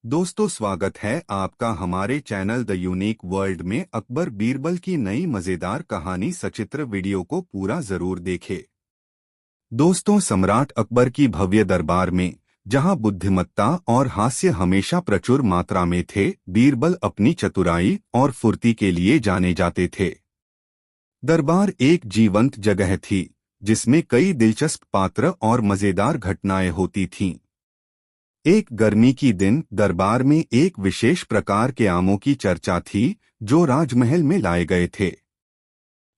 दोस्तों, स्वागत है आपका हमारे चैनल द यूनिक वर्ल्ड में। अकबर बीरबल की नई मजेदार कहानी सचित्र वीडियो को पूरा जरूर देखें। दोस्तों, सम्राट अकबर की भव्य दरबार में जहां बुद्धिमत्ता और हास्य हमेशा प्रचुर मात्रा में थे, बीरबल अपनी चतुराई और फुर्ती के लिए जाने जाते थे। दरबार एक जीवंत जगह थी जिसमें कई दिलचस्प पात्र और मजेदार घटनाएं होती थीं। एक गर्मी की दिन दरबार में एक विशेष प्रकार के आमों की चर्चा थी जो राजमहल में लाए गए थे।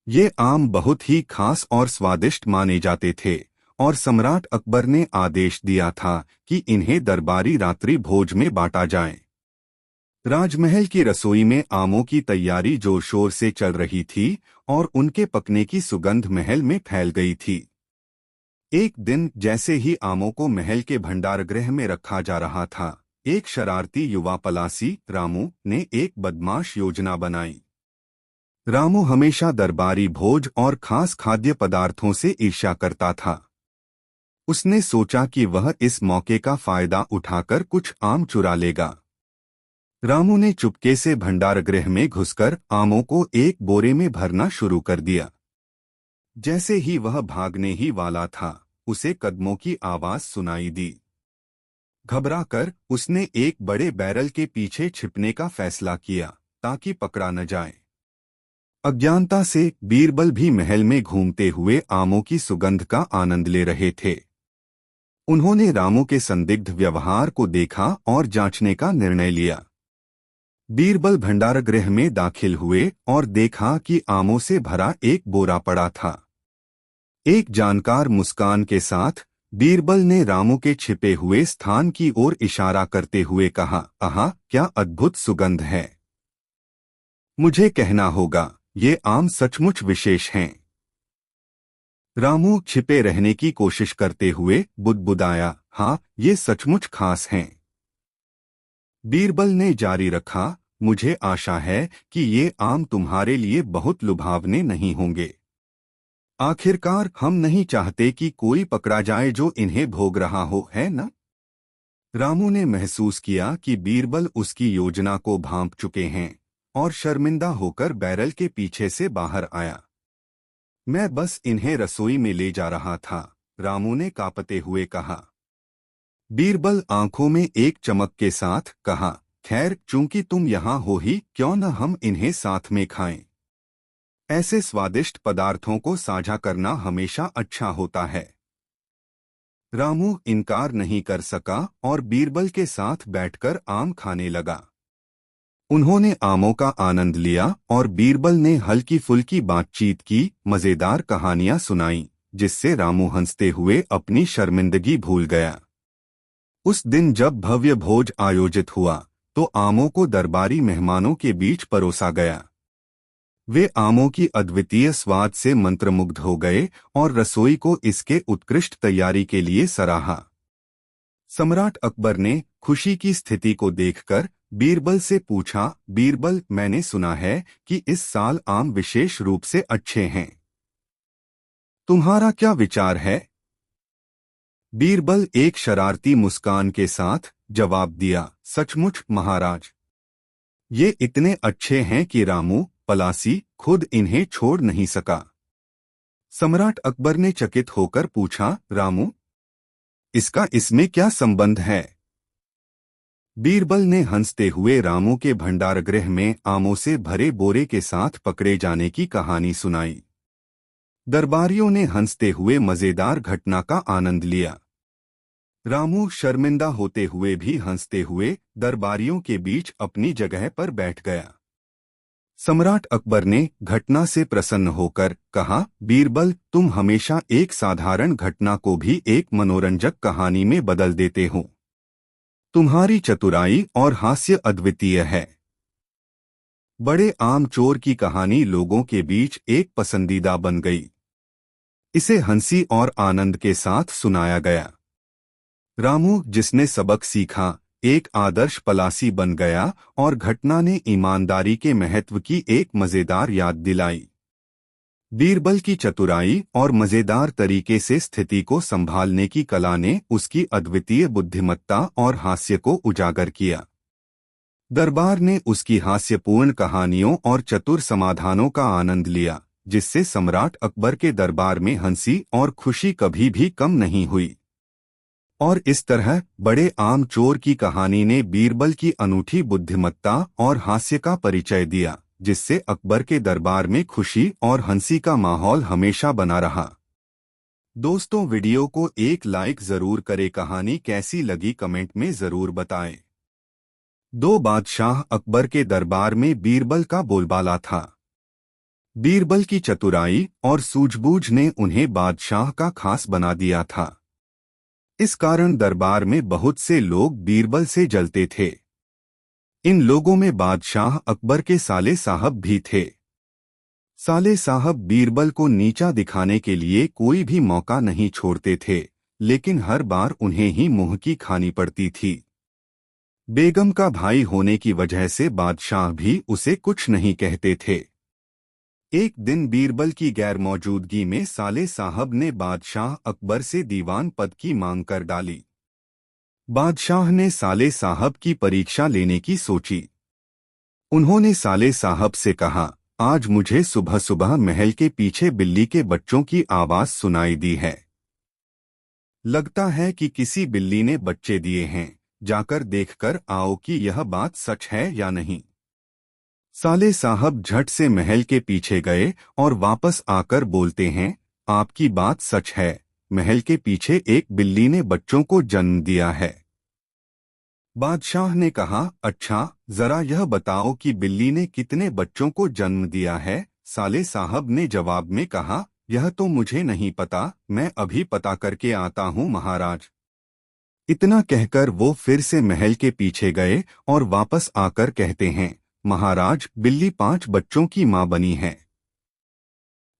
ये आम बहुत ही खास और स्वादिष्ट माने जाते थे और सम्राट अकबर ने आदेश दिया था कि इन्हें दरबारी रात्रि भोज में बांटा जाए। राजमहल की रसोई में आमों की तैयारी जोर शोर से चल रही थी और उनके पकने की सुगंध महल में फैल गई थी। एक दिन जैसे ही आमों को महल के भंडारगृह में रखा जा रहा था, एक शरारती युवा पलासी रामू ने एक बदमाश योजना बनाई। रामू हमेशा दरबारी भोज और खास खाद्य पदार्थों से ईर्ष्या करता था। उसने सोचा कि वह इस मौके का फायदा उठाकर कुछ आम चुरा लेगा। रामू ने चुपके से भंडारगृह में घुसकर आमों को एक बोरे में भरना शुरू कर दिया। जैसे ही वह भागने ही वाला था, उसे कदमों की आवाज सुनाई दी। घबराकर उसने एक बड़े बैरल के पीछे छिपने का फैसला किया ताकि पकड़ा न जाए। अज्ञानता से बीरबल भी महल में घूमते हुए आमों की सुगंध का आनंद ले रहे थे। उन्होंने रामू के संदिग्ध व्यवहार को देखा और जांचने का निर्णय लिया। बीरबल भंडारगृह में दाखिल हुए और देखा कि आमों से भरा एक बोरा पड़ा था। एक जानकार मुस्कान के साथ बीरबल ने रामू के छिपे हुए स्थान की ओर इशारा करते हुए कहा, आहा, क्या अद्भुत सुगंध है। मुझे कहना होगा, ये आम सचमुच विशेष हैं। रामू छिपे रहने की कोशिश करते हुए बुदबुदाया, हाँ, ये सचमुच खास हैं। बीरबल ने जारी रखा, मुझे आशा है कि ये आम तुम्हारे लिए बहुत लुभावने नहीं होंगे। आखिरकार हम नहीं चाहते कि कोई पकड़ा जाए जो इन्हें भोग रहा हो, है न? रामू ने महसूस किया कि बीरबल उसकी योजना को भांप चुके हैं और शर्मिंदा होकर बैरल के पीछे से बाहर आया। मैं बस इन्हें रसोई में ले जा रहा था, रामू ने कांपते हुए कहा। बीरबल आंखों में एक चमक के साथ कहा, खैर, चूंकि तुम यहाँ हो ही, क्यों न हम इन्हें साथ में खाएं। ऐसे स्वादिष्ट पदार्थों को साझा करना हमेशा अच्छा होता है। रामू इनकार नहीं कर सका और बीरबल के साथ बैठकर आम खाने लगा। उन्होंने आमों का आनंद लिया और बीरबल ने हल्की फुल्की बातचीत की, मजेदार कहानियां सुनाई, जिससे रामू हंसते हुए अपनी शर्मिंदगी भूल गया। उस दिन जब भव्य भोज आयोजित हुआ तो आमों को दरबारी मेहमानों के बीच परोसा गया। वे आमों की अद्वितीय स्वाद से मंत्रमुग्ध हो गए और रसोई को इसके उत्कृष्ट तैयारी के लिए सराहा। सम्राट अकबर ने खुशी की स्थिति को देखकर बीरबल से पूछा, बीरबल, मैंने सुना है कि इस साल आम विशेष रूप से अच्छे हैं। तुम्हारा क्या विचार है? बीरबल एक शरारती मुस्कान के साथ जवाब दिया, सचमुच महाराज, ये इतने अच्छे हैं कि रामू पलासी खुद इन्हें छोड़ नहीं सका। सम्राट अकबर ने चकित होकर पूछा, रामू, इसका इसमें क्या संबंध है? बीरबल ने हंसते हुए रामू के भंडारगृह में आमों से भरे बोरे के साथ पकड़े जाने की कहानी सुनाई। दरबारियों ने हंसते हुए मजेदार घटना का आनंद लिया। रामू शर्मिंदा होते हुए भी हंसते हुए दरबारियों के बीच अपनी जगह पर बैठ गया। सम्राट अकबर ने घटना से प्रसन्न होकर कहा, बीरबल, तुम हमेशा एक साधारण घटना को भी एक मनोरंजक कहानी में बदल देते हो। तुम्हारी चतुराई और हास्य अद्वितीय है। बड़े आम चोर की कहानी लोगों के बीच एक पसंदीदा बन गई। इसे हंसी और आनंद के साथ सुनाया गया। रामू, जिसने सबक सीखा, एक आदर्श पलासी बन गया और घटना ने ईमानदारी के महत्व की एक मजेदार याद दिलाई। बीरबल की चतुराई और मजेदार तरीके से स्थिति को संभालने की कला ने उसकी अद्वितीय बुद्धिमत्ता और हास्य को उजागर किया। दरबार ने उसकी हास्यपूर्ण कहानियों और चतुर समाधानों का आनंद लिया, जिससे सम्राट अकबर के दरबार में हंसी और खुशी कभी भी कम नहीं हुई। और इस तरह बड़े आम चोर की कहानी ने बीरबल की अनूठी बुद्धिमत्ता और हास्य का परिचय दिया, जिससे अकबर के दरबार में खुशी और हंसी का माहौल हमेशा बना रहा। दोस्तों, वीडियो को एक लाइक जरूर करें। कहानी कैसी लगी कमेंट में जरूर बताएं। दो बादशाह अकबर के दरबार में बीरबल का बोलबाला था। बीरबल की चतुराई और सूझबूझ ने उन्हें बादशाह का खास बना दिया था। इस कारण दरबार में बहुत से लोग बीरबल से जलते थे। इन लोगों में बादशाह अकबर के साले साहब भी थे। साले साहब बीरबल को नीचा दिखाने के लिए कोई भी मौका नहीं छोड़ते थे, लेकिन हर बार उन्हें ही मुंह की खानी पड़ती थी। बेगम का भाई होने की वजह से बादशाह भी उसे कुछ नहीं कहते थे। एक दिन बीरबल की गैरमौजूदगी में साले साहब ने बादशाह अकबर से दीवान पद की मांग कर डाली। बादशाह ने साले साहब की परीक्षा लेने की सोची। उन्होंने साले साहब से कहा, आज मुझे सुबह सुबह महल के पीछे बिल्ली के बच्चों की आवाज सुनाई दी है। लगता है कि किसी बिल्ली ने बच्चे दिए हैं। जाकर देखकर आओ कि यह बात सच है या नहीं। साले साहब झट से महल के पीछे गए और वापस आकर बोलते हैं, आपकी बात सच है। महल के पीछे एक बिल्ली ने बच्चों को जन्म दिया है। बादशाह ने कहा, अच्छा, जरा यह बताओ कि बिल्ली ने कितने बच्चों को जन्म दिया है। साले साहब ने जवाब में कहा, यह तो मुझे नहीं पता, मैं अभी पता करके आता हूँ महाराज। इतना कहकर वो फिर से महल के पीछे गए और वापस आकर कहते हैं, महाराज, बिल्ली 5 बच्चों की मां बनी है।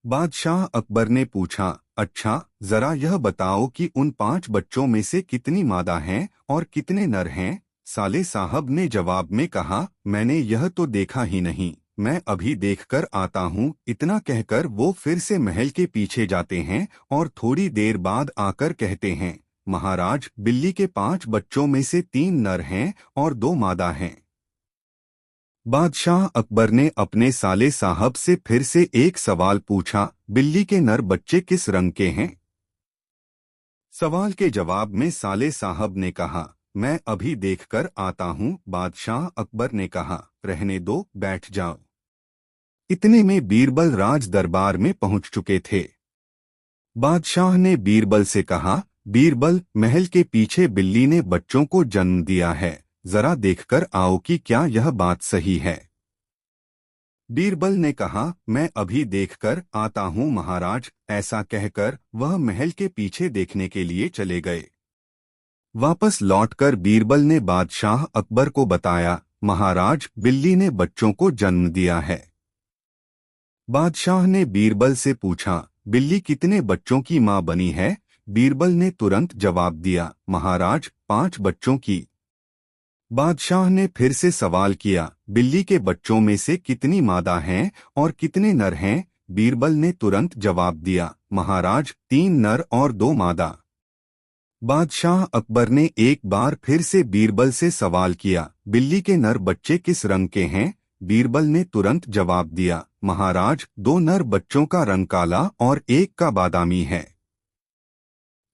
बादशाह अकबर ने पूछा, अच्छा, जरा यह बताओ कि उन 5 बच्चों में से कितनी मादा हैं और कितने नर हैं। साले साहब ने जवाब में कहा, मैंने यह तो देखा ही नहीं, मैं अभी देखकर आता हूँ। इतना कहकर वो फिर से महल के पीछे जाते हैं और थोड़ी देर बाद आकर कहते हैं, महाराज, बिल्ली के 5 बच्चों में से 3 नर हैं और 2 मादा हैं। बादशाह अकबर ने अपने साले साहब से फिर से एक सवाल पूछा, बिल्ली के नर बच्चे किस रंग के हैं। सवाल के जवाब में साले साहब ने कहा, मैं अभी देखकर आता हूँ। बादशाह अकबर ने कहा, रहने दो, बैठ जाओ। इतने में बीरबल राज दरबार में पहुंच चुके थे। बादशाह ने बीरबल से कहा, बीरबल, महल के पीछे बिल्ली ने बच्चों को जन्म दिया है, जरा देखकर आओ कि क्या यह बात सही है। बीरबल ने कहा, मैं अभी देखकर आता हूँ महाराज। ऐसा कहकर वह महल के पीछे देखने के लिए चले गए। वापस लौटकर बीरबल ने बादशाह अकबर को बताया, महाराज, बिल्ली ने बच्चों को जन्म दिया है। बादशाह ने बीरबल से पूछा, बिल्ली कितने बच्चों की मां बनी है। बीरबल ने तुरंत जवाब दिया, महाराज, 5 बच्चों की। बादशाह ने फिर से सवाल किया, बिल्ली के बच्चों में से कितनी मादा हैं और कितने नर हैं। बीरबल ने तुरंत जवाब दिया, महाराज, 3 नर और 2 मादा। बादशाह अकबर ने एक बार फिर से बीरबल से सवाल किया, बिल्ली के नर बच्चे किस रंग के हैं। बीरबल ने तुरंत जवाब दिया, महाराज, 2 नर बच्चों का रंग काला और एक का बादामी है।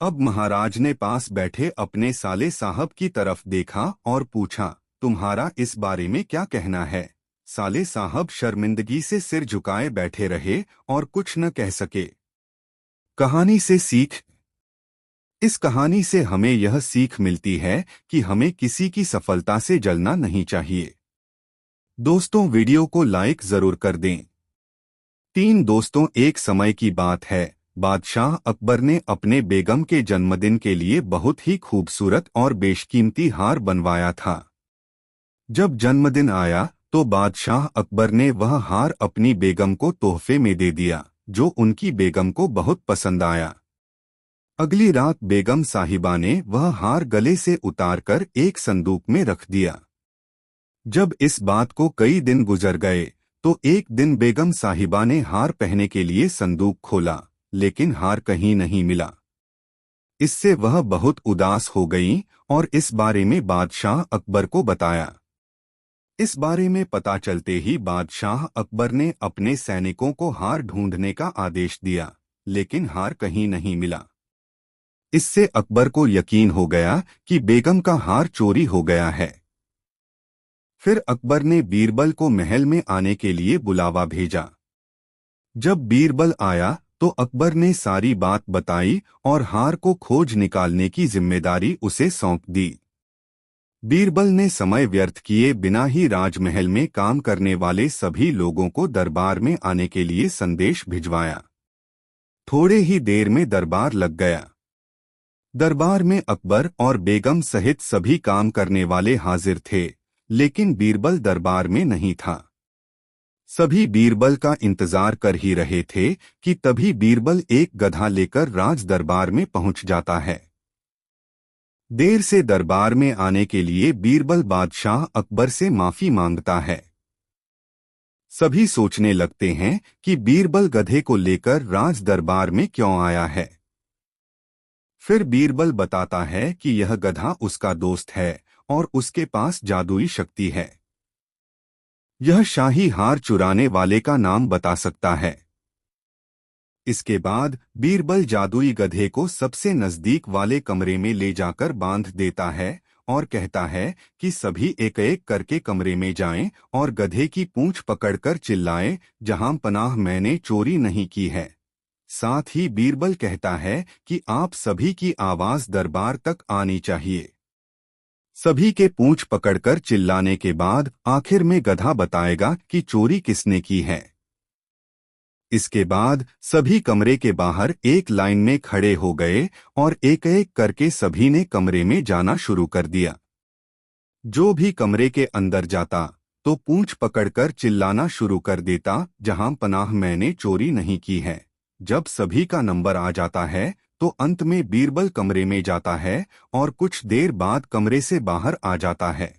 अब महाराज ने पास बैठे अपने साले साहब की तरफ देखा और पूछा, तुम्हारा इस बारे में क्या कहना है। साले साहब शर्मिंदगी से सिर झुकाए बैठे रहे और कुछ न कह सके। कहानी से सीख। इस कहानी से हमें यह सीख मिलती है कि हमें किसी की सफलता से जलना नहीं चाहिए। दोस्तों, वीडियो को लाइक जरूर कर दें। 3 दोस्तों, एक समय की बात है, बादशाह अकबर ने अपने बेगम के जन्मदिन के लिए बहुत ही खूबसूरत और बेशकीमती हार बनवाया था। जब जन्मदिन आया तो बादशाह अकबर ने वह हार अपनी बेगम को तोहफे में दे दिया, जो उनकी बेगम को बहुत पसंद आया। अगली रात बेगम साहिबा ने वह हार गले से उतारकर एक संदूक में रख दिया। जब इस बात को कई दिन गुजर गए तो एक दिन बेगम साहिबा ने हार पहनने के लिए संदूक खोला, लेकिन हार कहीं नहीं मिला। इससे वह बहुत उदास हो गईं और इस बारे में बादशाह अकबर को बताया। इस बारे में पता चलते ही बादशाह अकबर ने अपने सैनिकों को हार ढूंढने का आदेश दिया, लेकिन हार कहीं नहीं मिला। इससे अकबर को यकीन हो गया कि बेगम का हार चोरी हो गया है। फिर अकबर ने बीरबल को महल में आने के लिए बुलावा भेजा। जब बीरबल आया तो अकबर ने सारी बात बताई और हार को खोज निकालने की जिम्मेदारी उसे सौंप दी। बीरबल ने समय व्यर्थ किए बिना ही राजमहल में काम करने वाले सभी लोगों को दरबार में आने के लिए संदेश भिजवाया। थोड़े ही देर में दरबार लग गया। दरबार में अकबर और बेगम सहित सभी काम करने वाले हाजिर थे, लेकिन बीरबल दरबार में नहीं था। सभी बीरबल का इंतजार कर ही रहे थे कि तभी बीरबल एक गधा लेकर राज दरबार में पहुंच जाता है। देर से दरबार में आने के लिए बीरबल बादशाह अकबर से माफी मांगता है। सभी सोचने लगते हैं कि बीरबल गधे को लेकर राज दरबार में क्यों आया है। फिर बीरबल बताता है कि यह गधा उसका दोस्त है और उसके पास जादुई शक्ति है। यह शाही हार चुराने वाले का नाम बता सकता है। इसके बाद बीरबल जादुई गधे को सबसे नजदीक वाले कमरे में ले जाकर बांध देता है और कहता है कि सभी एक एक करके कमरे में जाएं और गधे की पूंछ पकड़कर चिल्लाएं, जहां पनाह मैंने चोरी नहीं की है। साथ ही बीरबल कहता है कि आप सभी की आवाज दरबार तक आनी चाहिए। सभी के पूंछ पकड़कर चिल्लाने के बाद आखिर में गधा बताएगा कि चोरी किसने की है। इसके बाद सभी कमरे के बाहर एक लाइन में खड़े हो गए और एक एक करके सभी ने कमरे में जाना शुरू कर दिया। जो भी कमरे के अंदर जाता तो पूंछ पकड़कर चिल्लाना शुरू कर देता, जहां पनाह मैंने चोरी नहीं की है। जब सभी का नंबर आ जाता है तो अंत में बीरबल कमरे में जाता है और कुछ देर बाद कमरे से बाहर आ जाता है।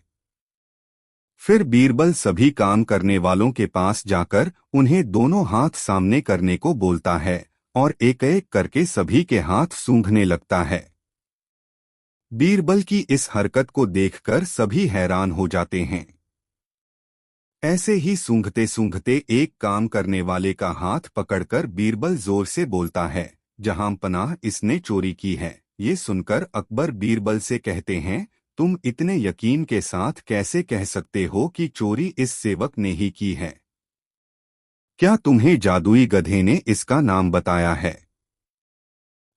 फिर बीरबल सभी काम करने वालों के पास जाकर उन्हें दोनों हाथ सामने करने को बोलता है और एक एक करके सभी के हाथ सूंघने लगता है। बीरबल की इस हरकत को देखकर सभी हैरान हो जाते हैं। ऐसे ही सूंघते सूंघते एक काम करने वाले का हाथ पकड़कर बीरबल जोर से बोलता है, जहां पनाह इसने चोरी की है। ये सुनकर अकबर बीरबल से कहते हैं, तुम इतने यकीन के साथ कैसे कह सकते हो कि चोरी इस सेवक ने ही की है? क्या तुम्हें जादुई गधे ने इसका नाम बताया है?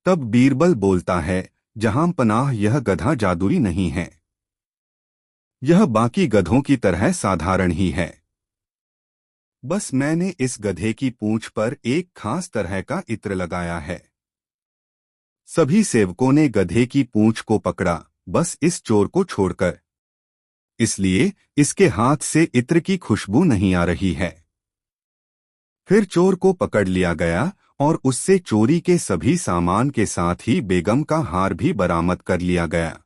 तब बीरबल बोलता है, जहां पनाह यह गधा जादुई नहीं है। यह बाकी गधों की तरह साधारण ही है। बस मैंने इस गधे की पूंछ पर एक खास तरह का इत्र लगाया है। सभी सेवकों ने गधे की पूंछ को पकड़ा, बस इस चोर को छोड़कर। इसलिए इसके हाथ से इत्र की खुशबू नहीं आ रही है। फिर चोर को पकड़ लिया गया और उससे चोरी के सभी सामान के साथ ही बेगम का हार भी बरामद कर लिया गया।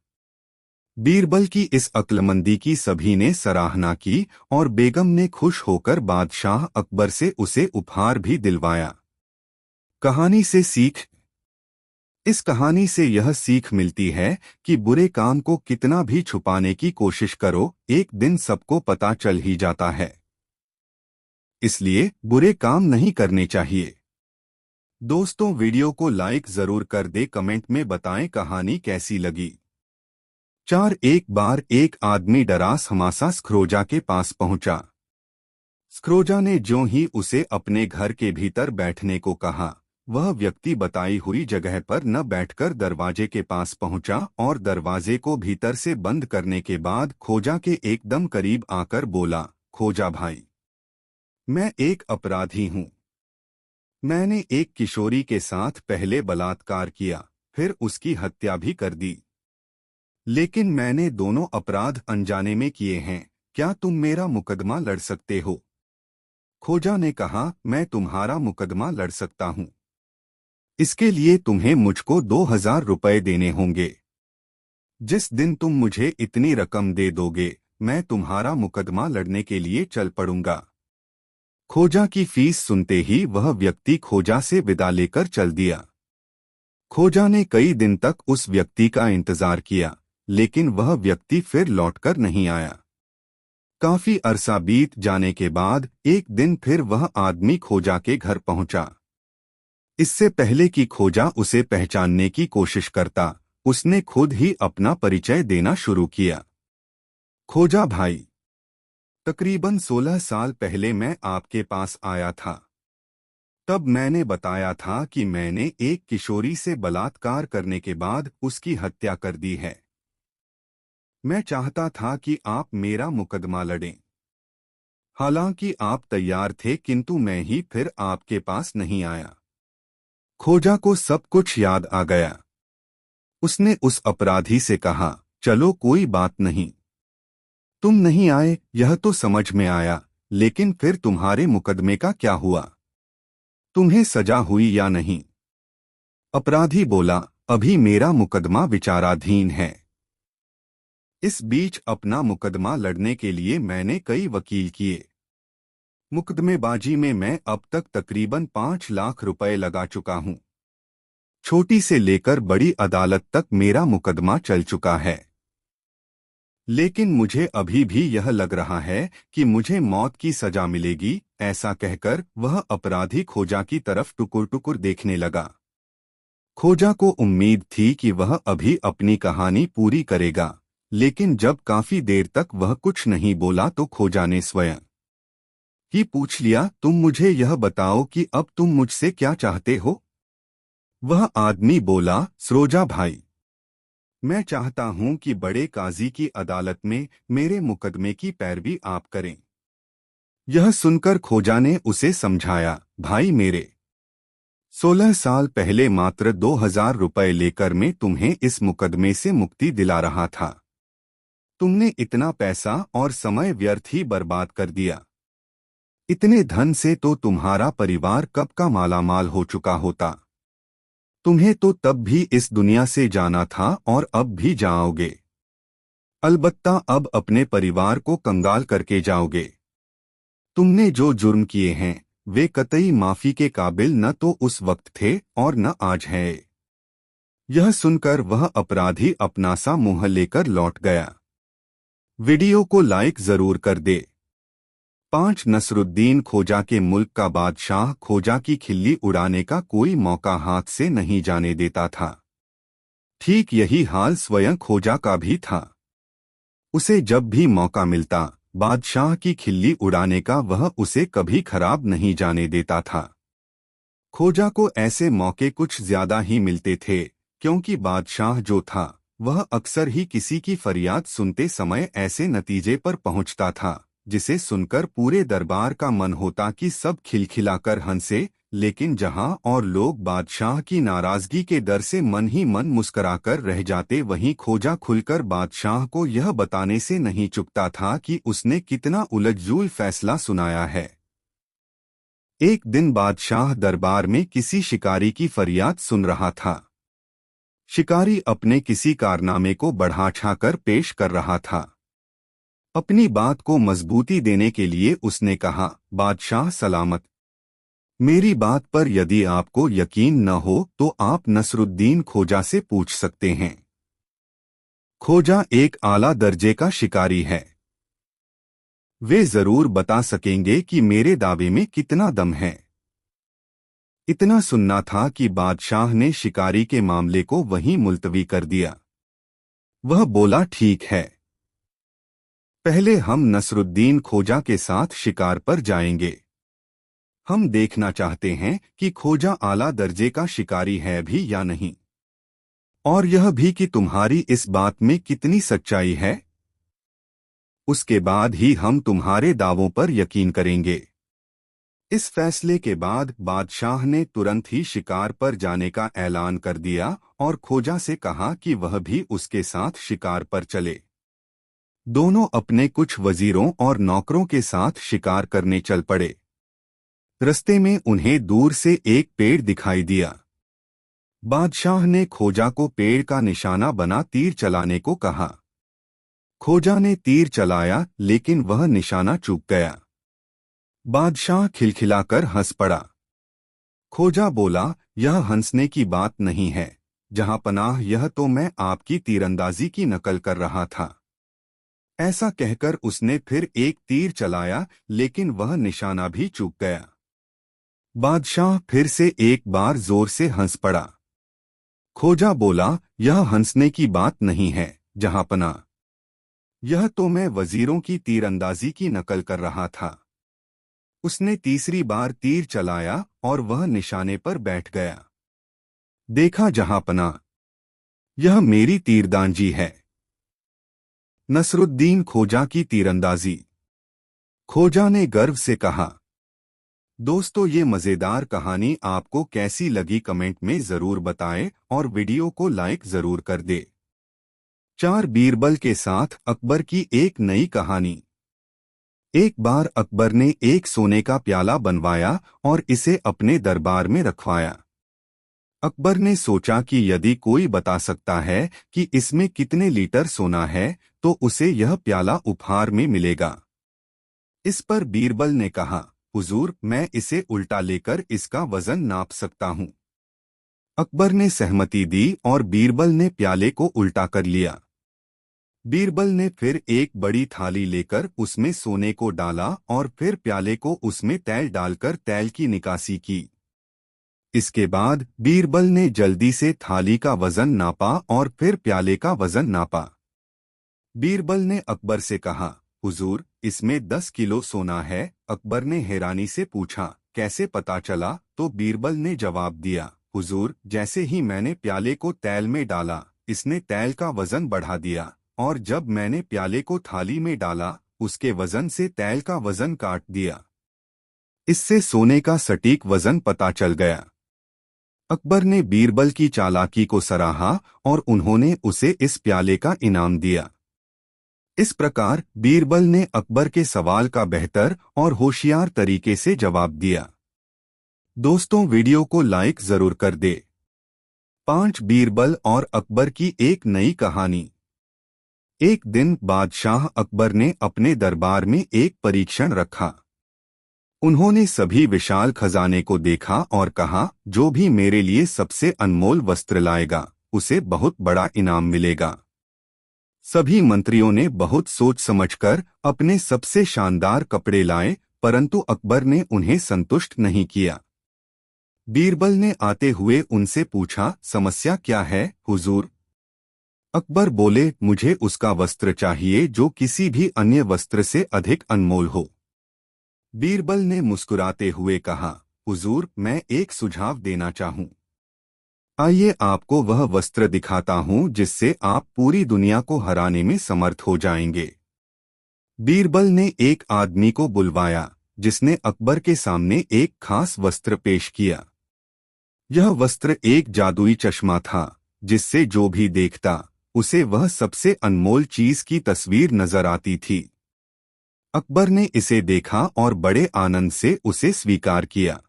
बीरबल की इस अक्लमंदी की सभी ने सराहना की और बेगम ने खुश होकर बादशाह अकबर से उसे उपहार भी दिलवाया। कहानी से सीख। इस कहानी से यह सीख मिलती है कि बुरे काम को कितना भी छुपाने की कोशिश करो, एक दिन सबको पता चल ही जाता है। इसलिए बुरे काम नहीं करने चाहिए। दोस्तों, वीडियो को लाइक जरूर कर दे, कमेंट में बताएं कहानी कैसी लगी। 4 एक बार एक आदमी डरास हमासा स्क्रोजा के पास पहुंचा। स्क्रोजा ने ज्यों ही उसे अपने घर के भीतर बैठने को कहा, वह व्यक्ति बताई हुई जगह पर न बैठकर दरवाजे के पास पहुंचा और दरवाजे को भीतर से बंद करने के बाद खोजा के एकदम करीब आकर बोला, खोजा भाई, मैं एक अपराधी हूं। मैंने एक किशोरी के साथ पहले बलात्कार किया, फिर उसकी हत्या भी कर दी। लेकिन मैंने दोनों अपराध अनजाने में किए हैं। क्या तुम मेरा मुकदमा लड़ सकते हो? खोजा ने कहा, मैं तुम्हारा मुकदमा लड़ सकता हूं। इसके लिए तुम्हें मुझको 2000 रुपए देने होंगे। जिस दिन तुम मुझे इतनी रकम दे दोगे, मैं तुम्हारा मुकदमा लड़ने के लिए चल पड़ूंगा। खोजा की फीस सुनते ही वह व्यक्ति खोजा से विदा लेकर चल दिया। खोजा ने कई दिन तक उस व्यक्ति का इंतजार किया, लेकिन वह व्यक्ति फिर लौटकर नहीं आया। काफी अरसा बीत जाने के बाद एक दिन फिर वह आदमी खोजा के घर पहुंचा। इससे पहले कि खोजा उसे पहचानने की कोशिश करता, उसने खुद ही अपना परिचय देना शुरू किया। खोजा भाई, तकरीबन 16 साल पहले मैं आपके पास आया था। तब मैंने बताया था कि मैंने एक किशोरी से बलात्कार करने के बाद उसकी हत्या कर दी है। मैं चाहता था कि आप मेरा मुकदमा लड़ें। हालांकि आप तैयार थे, किंतु मैं ही फिर आपके पास नहीं आया। खोजा को सब कुछ याद आ गया। उसने उस अपराधी से कहा, चलो कोई बात नहीं, तुम नहीं आए यह तो समझ में आया, लेकिन फिर तुम्हारे मुकदमे का क्या हुआ? तुम्हें सजा हुई या नहीं? अपराधी बोला, अभी मेरा मुकदमा विचाराधीन है। इस बीच अपना मुकदमा लड़ने के लिए मैंने कई वकील किए। मुकदमेबाजी में मैं अब तक तकरीबन 5 लाख रुपए लगा चुका हूं। छोटी से लेकर बड़ी अदालत तक मेरा मुकदमा चल चुका है। लेकिन मुझे अभी भी यह लग रहा है कि मुझे मौत की सजा मिलेगी। ऐसा कहकर वह अपराधी खोजा की तरफ टुकुर टुकुर देखने लगा। खोजा को उम्मीद थी कि वह अभी अपनी कहानी पूरी करेगा, लेकिन जब काफी देर तक वह कुछ नहीं बोला तो खोजा ने स्वयं ही पूछ लिया, तुम मुझे यह बताओ कि अब तुम मुझसे क्या चाहते हो? वह आदमी बोला, सरोजा भाई, मैं चाहता हूं कि बड़े काजी की अदालत में मेरे मुकदमे की पैरवी आप करें। यह सुनकर खोजा ने उसे समझाया, भाई मेरे, 16 साल पहले मात्र 2000 रुपए लेकर मैं तुम्हें इस मुकदमे से मुक्ति दिला रहा था। तुमने इतना पैसा और समय व्यर्थ ही बर्बाद कर दिया। इतने धन से तो तुम्हारा परिवार कब का मालामाल हो चुका होता। तुम्हें तो तब भी इस दुनिया से जाना था और अब भी जाओगे। अलबत्ता अब अपने परिवार को कंगाल करके जाओगे। तुमने जो जुर्म किए हैं वे कतई माफी के काबिल न तो उस वक्त थे और न आज है। यह सुनकर वह अपराधी अपना सा मुंह लेकर लौट गया। वीडियो को लाइक जरूर कर दे। 5 नसरुद्दीन खोजा के मुल्क का बादशाह खोजा की खिल्ली उड़ाने का कोई मौका हाथ से नहीं जाने देता था। ठीक यही हाल स्वयं खोजा का भी था। उसे जब भी मौका मिलता बादशाह की खिल्ली उड़ाने का वह उसे कभी खराब नहीं जाने देता था। खोजा को ऐसे मौके कुछ ज्यादा ही मिलते थे, क्योंकि बादशाह जो था वह अक्सर ही किसी की फरियाद सुनते समय ऐसे नतीजे पर पहुंचता था जिसे सुनकर पूरे दरबार का मन होता कि सब खिलखिलाकर हंसे, लेकिन जहां और लोग बादशाह की नाराजगी के डर से मन ही मन मुस्कुराकर रह जाते, वहीं खोजा खुलकर बादशाह को यह बताने से नहीं चूकता था कि उसने कितना उलझ-जुल फैसला सुनाया है। एक दिन बादशाह दरबार में किसी शिकारी की फरियाद सुन रहा था। शिकारी अपने किसी कारनामे को बढ़ा-चढ़ाकर पेश कर रहा था। अपनी बात को मजबूती देने के लिए उसने कहा, बादशाह सलामत, मेरी बात पर यदि आपको यकीन न हो तो आप नसरुद्दीन खोजा से पूछ सकते हैं। खोजा एक आला दर्जे का शिकारी है। वे जरूर बता सकेंगे कि मेरे दावे में कितना दम है। इतना सुनना था कि बादशाह ने शिकारी के मामले को वहीं मुलतवी कर दिया। वह बोला, ठीक है, पहले हम नसरुद्दीन खोजा के साथ शिकार पर जाएंगे। हम देखना चाहते हैं कि खोजा आला दर्जे का शिकारी है भी या नहीं, और यह भी कि तुम्हारी इस बात में कितनी सच्चाई है। उसके बाद ही हम तुम्हारे दावों पर यकीन करेंगे। इस फैसले के बाद बादशाह ने तुरंत ही शिकार पर जाने का ऐलान कर दिया और खोजा से कहा कि वह भी उसके साथ शिकार पर चले। दोनों अपने कुछ वजीरों और नौकरों के साथ शिकार करने चल पड़े। रस्ते में उन्हें दूर से एक पेड़ दिखाई दिया। बादशाह ने खोजा को पेड़ का निशाना बना तीर चलाने को कहा। खोजा ने तीर चलाया, लेकिन वह निशाना चूक गया। बादशाह खिलखिलाकर हंस पड़ा। खोजा बोला, यह हंसने की बात नहीं है, जहां पनाह, यह तो मैं आपकी तीरंदाजी की नकल कर रहा था। ऐसा कहकर उसने फिर एक तीर चलाया, लेकिन वह निशाना भी चूक गया। बादशाह फिर से एक बार जोर से हंस पड़ा। खोजा बोला, यह हंसने की बात नहीं है जहांपना। यह तो मैं वजीरों की तीरंदाजी की नकल कर रहा था। उसने तीसरी बार तीर चलाया और वह निशाने पर बैठ गया। देखा जहांपना, यह मेरी तीरंदाजी है। नसरुद्दीन खोजा की तीरंदाजी। खोजा ने गर्व से कहा। दोस्तों, ये मजेदार कहानी आपको कैसी लगी कमेंट में जरूर बताएं और वीडियो को लाइक जरूर कर दे। 4 बीरबल के साथ अकबर की एक नई कहानी। एक बार अकबर ने एक सोने का प्याला बनवाया और इसे अपने दरबार में रखवाया। अकबर ने सोचा कि यदि कोई बता सकता है कि इसमें कितने लीटर सोना है तो उसे यह प्याला उपहार में मिलेगा। इस पर बीरबल ने कहा, हुजूर, मैं इसे उल्टा लेकर इसका वजन नाप सकता हूँ। अकबर ने सहमति दी और बीरबल ने प्याले को उल्टा कर लिया। बीरबल ने फिर एक बड़ी थाली लेकर उसमें सोने को डाला और फिर प्याले को उसमें तेल डालकर तेल की निकासी की। इसके बाद बीरबल ने जल्दी से थाली का वजन नापा और फिर प्याले का वजन नापा। बीरबल ने अकबर से कहा, हुजूर, इसमें 10 किलो सोना है। अकबर ने हैरानी से पूछा, कैसे पता चला? तो बीरबल ने जवाब दिया, हुजूर, जैसे ही मैंने प्याले को तेल में डाला, इसने तेल का वजन बढ़ा दिया, और जब मैंने प्याले को थाली में डाला, उसके वजन से तेल का वजन काट दिया। इससे सोने का सटीक वजन पता चल गया। अकबर ने बीरबल की चालाकी को सराहा और उन्होंने उसे इस प्याले का इनाम दिया। इस प्रकार बीरबल ने अकबर के सवाल का बेहतर और होशियार तरीके से जवाब दिया। दोस्तों, वीडियो को लाइक जरूर कर दे। 5 बीरबल और अकबर की एक नई कहानी। एक दिन बादशाह अकबर ने अपने दरबार में एक परीक्षण रखा। उन्होंने सभी विशाल खजाने को देखा और कहा, जो भी मेरे लिए सबसे अनमोल वस्त्र लाएगा, उसे बहुत बड़ा इनाम मिलेगा। सभी मंत्रियों ने बहुत सोच समझकर अपने सबसे शानदार कपड़े लाए, परंतु अकबर ने उन्हें संतुष्ट नहीं किया। बीरबल ने आते हुए उनसे पूछा, समस्या क्या है हुजूर? अकबर बोले, मुझे उसका वस्त्र चाहिए जो किसी भी अन्य वस्त्र से अधिक अनमोल हो। बीरबल ने मुस्कुराते हुए कहा, हुजूर, मैं एक सुझाव देना चाहूँ। आइए आपको वह वस्त्र दिखाता हूँ जिससे आप पूरी दुनिया को हराने में समर्थ हो जाएंगे। बीरबल ने एक आदमी को बुलवाया, जिसने अकबर के सामने एक खास वस्त्र पेश किया। यह वस्त्र एक जादुई चश्मा था, जिससे जो भी देखता, उसे वह सबसे अनमोल चीज की तस्वीर नजर आती थी। अकबर ने इसे देखा और बड़े आनंद से उसे स्वीकार किया।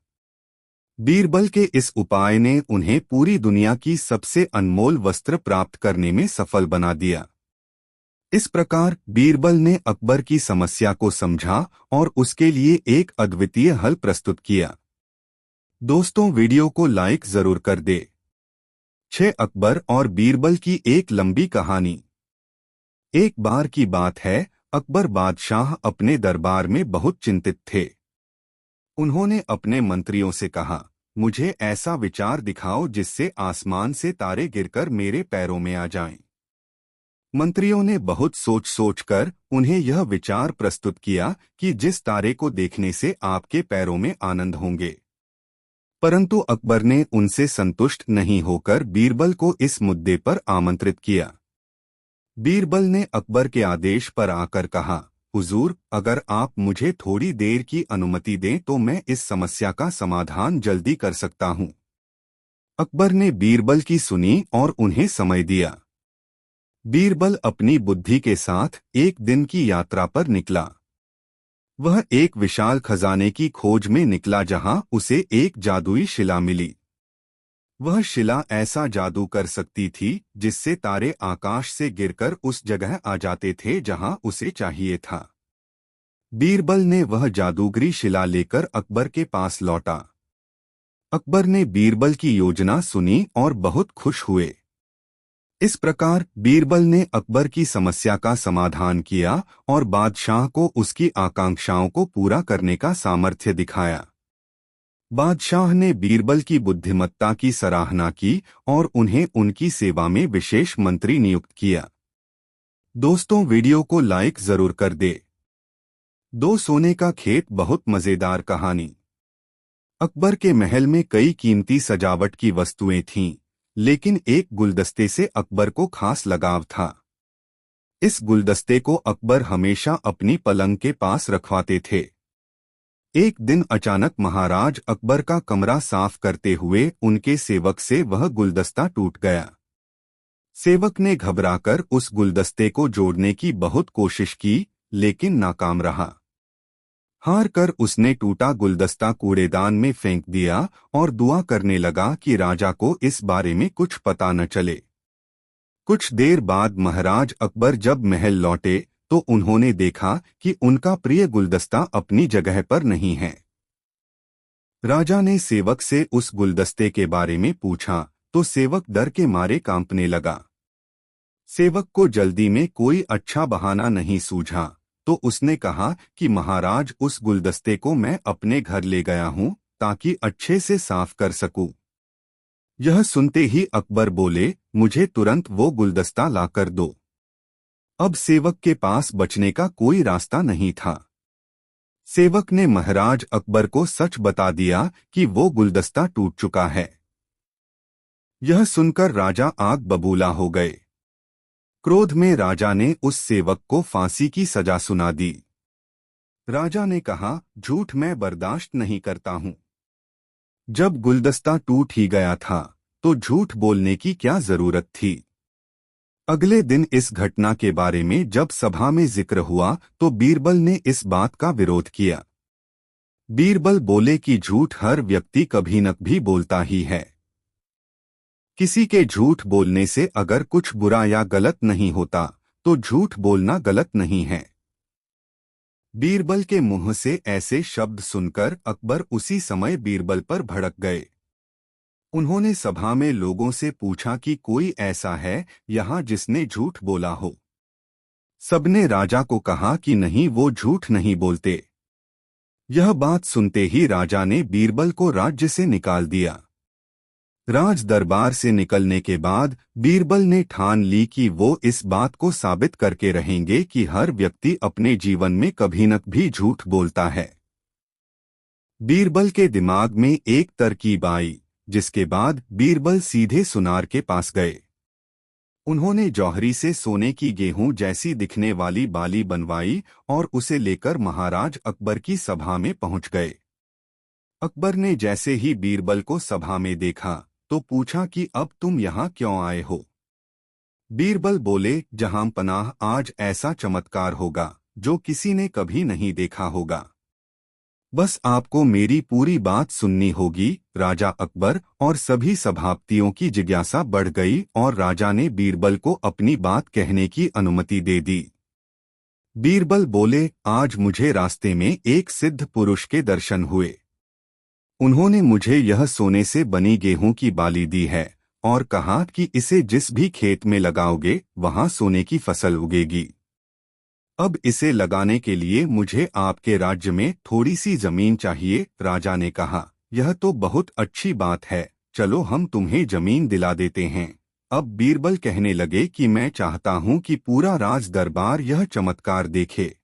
बीरबल के इस उपाय ने उन्हें पूरी दुनिया की सबसे अनमोल वस्त्र प्राप्त करने में सफल बना दिया। इस प्रकार बीरबल ने अकबर की समस्या को समझा और उसके लिए एक अद्वितीय हल प्रस्तुत किया। दोस्तों, वीडियो को लाइक जरूर कर दे। 6 अकबर और बीरबल की एक लंबी कहानी। एक बार की बात है, अकबर बादशाह अपने दरबार में बहुत चिंतित थे। उन्होंने अपने मंत्रियों से कहा, मुझे ऐसा विचार दिखाओ जिससे आसमान से तारे गिरकर मेरे पैरों में आ जाएं। मंत्रियों ने बहुत सोच सोचकर उन्हें यह विचार प्रस्तुत किया कि जिस तारे को देखने से आपके पैरों में आनंद होंगे। परंतु अकबर ने उनसे संतुष्ट नहीं होकर बीरबल को इस मुद्दे पर आमंत्रित किया। बीरबल ने अकबर के आदेश पर आकर कहा, हुजूर, अगर आप मुझे थोड़ी देर की अनुमति दें तो मैं इस समस्या का समाधान जल्दी कर सकता हूं। अकबर ने बीरबल की सुनी और उन्हें समय दिया। बीरबल अपनी बुद्धि के साथ एक दिन की यात्रा पर निकला। वह एक विशाल खजाने की खोज में निकला जहां उसे एक जादुई शिला मिली। वह शिला ऐसा जादू कर सकती थी जिससे तारे आकाश से गिरकर उस जगह आ जाते थे जहां उसे चाहिए था। बीरबल ने वह जादूगरी शिला लेकर अकबर के पास लौटा। अकबर ने बीरबल की योजना सुनी और बहुत खुश हुए। इस प्रकार बीरबल ने अकबर की समस्या का समाधान किया और बादशाह को उसकी आकांक्षाओं को पूरा करने का सामर्थ्य दिखाया। बादशाह ने बीरबल की बुद्धिमत्ता की सराहना की और उन्हें उनकी सेवा में विशेष मंत्री नियुक्त किया। दोस्तों, वीडियो को लाइक जरूर कर दे। दो सोने का खेत बहुत मजेदार कहानी। अकबर के महल में कई कीमती सजावट की वस्तुएं थीं, लेकिन एक गुलदस्ते से अकबर को खास लगाव था। इस गुलदस्ते को अकबर हमेशा अपनी पलंग के पास रखवाते थे। एक दिन अचानक महाराज अकबर का कमरा साफ करते हुए उनके सेवक से वह गुलदस्ता टूट गया। सेवक ने घबराकर उस गुलदस्ते को जोड़ने की बहुत कोशिश की, लेकिन नाकाम रहा। हार कर उसने टूटा गुलदस्ता कूड़ेदान में फेंक दिया और दुआ करने लगा कि राजा को इस बारे में कुछ पता न चले। कुछ देर बाद महाराज अकबर जब महल लौटे तो उन्होंने देखा कि उनका प्रिय गुलदस्ता अपनी जगह पर नहीं है। राजा ने सेवक से उस गुलदस्ते के बारे में पूछा तो सेवक डर के मारे कांपने लगा। सेवक को जल्दी में कोई अच्छा बहाना नहीं सूझा तो उसने कहा कि महाराज, उस गुलदस्ते को मैं अपने घर ले गया हूं ताकि अच्छे से साफ कर सकूं। यह सुनते ही अकबर बोले, मुझे तुरंत वो गुलदस्ता लाकर दो। अब सेवक के पास बचने का कोई रास्ता नहीं था। सेवक ने महाराज अकबर को सच बता दिया कि वो गुलदस्ता टूट चुका है। यह सुनकर राजा आग बबूला हो गए। क्रोध में राजा ने उस सेवक को फांसी की सजा सुना दी। राजा ने कहा, झूठ मैं बर्दाश्त नहीं करता हूं। जब गुलदस्ता टूट ही गया था तो झूठ बोलने की क्या जरूरत थी। अगले दिन इस घटना के बारे में जब सभा में जिक्र हुआ तो बीरबल ने इस बात का विरोध किया। बीरबल बोले कि झूठ हर व्यक्ति कभी न कभी बोलता ही है। किसी के झूठ बोलने से अगर कुछ बुरा या गलत नहीं होता तो झूठ बोलना गलत नहीं है। बीरबल के मुंह से ऐसे शब्द सुनकर अकबर उसी समय बीरबल पर भड़क गए। उन्होंने सभा में लोगों से पूछा कि कोई ऐसा है यहाँ जिसने झूठ बोला हो। सबने राजा को कहा कि नहीं, वो झूठ नहीं बोलते। यह बात सुनते ही राजा ने बीरबल को राज्य से निकाल दिया। राज दरबार से निकलने के बाद बीरबल ने ठान ली कि वो इस बात को साबित करके रहेंगे कि हर व्यक्ति अपने जीवन में कभी न कभी झूठ बोलता है। बीरबल के दिमाग में एक तरकीब आई, जिसके बाद बीरबल सीधे सुनार के पास गए। उन्होंने जौहरी से सोने की गेहूं जैसी दिखने वाली बाली बनवाई और उसे लेकर महाराज अकबर की सभा में पहुंच गए। अकबर ने जैसे ही बीरबल को सभा में देखा तो पूछा कि अब तुम यहाँ क्यों आए हो। बीरबल बोले, जहां पनाह, आज ऐसा चमत्कार होगा जो किसी ने कभी नहीं देखा होगा। बस आपको मेरी पूरी बात सुननी होगी। राजा अकबर और सभी सभापतियों की जिज्ञासा बढ़ गई और राजा ने बीरबल को अपनी बात कहने की अनुमति दे दी। बीरबल बोले, आज मुझे रास्ते में एक सिद्ध पुरुष के दर्शन हुए। उन्होंने मुझे यह सोने से बनी गेहूं की बाली दी है और कहा कि इसे जिस भी खेत में लगाओगे वहां सोने की फसल उगेगी। अब इसे लगाने के लिए मुझे आपके राज्य में थोड़ी सी जमीन चाहिए। राजा ने कहा, यह तो बहुत अच्छी बात है, चलो हम तुम्हें जमीन दिला देते हैं। अब बीरबल कहने लगे कि मैं चाहता हूं कि पूरा राज दरबार यह चमत्कार देखे।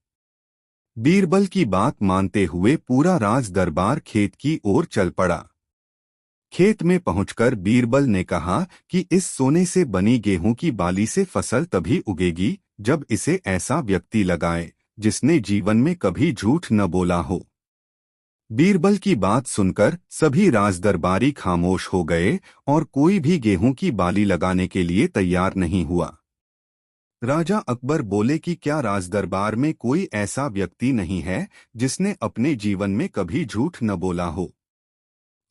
बीरबल की बात मानते हुए पूरा राज दरबार खेत की ओर चल पड़ा। खेत में पहुंचकर बीरबल ने कहा कि इस सोने से बनी गेहूं की बाली से फसल तभी उगेगी जब इसे ऐसा व्यक्ति लगाए जिसने जीवन में कभी झूठ न बोला हो। बीरबल की बात सुनकर सभी राजदरबारी खामोश हो गए और कोई भी गेहूं की बाली लगाने के लिए तैयार नहीं हुआ। राजा अकबर बोले कि क्या राजदरबार में कोई ऐसा व्यक्ति नहीं है जिसने अपने जीवन में कभी झूठ न बोला हो।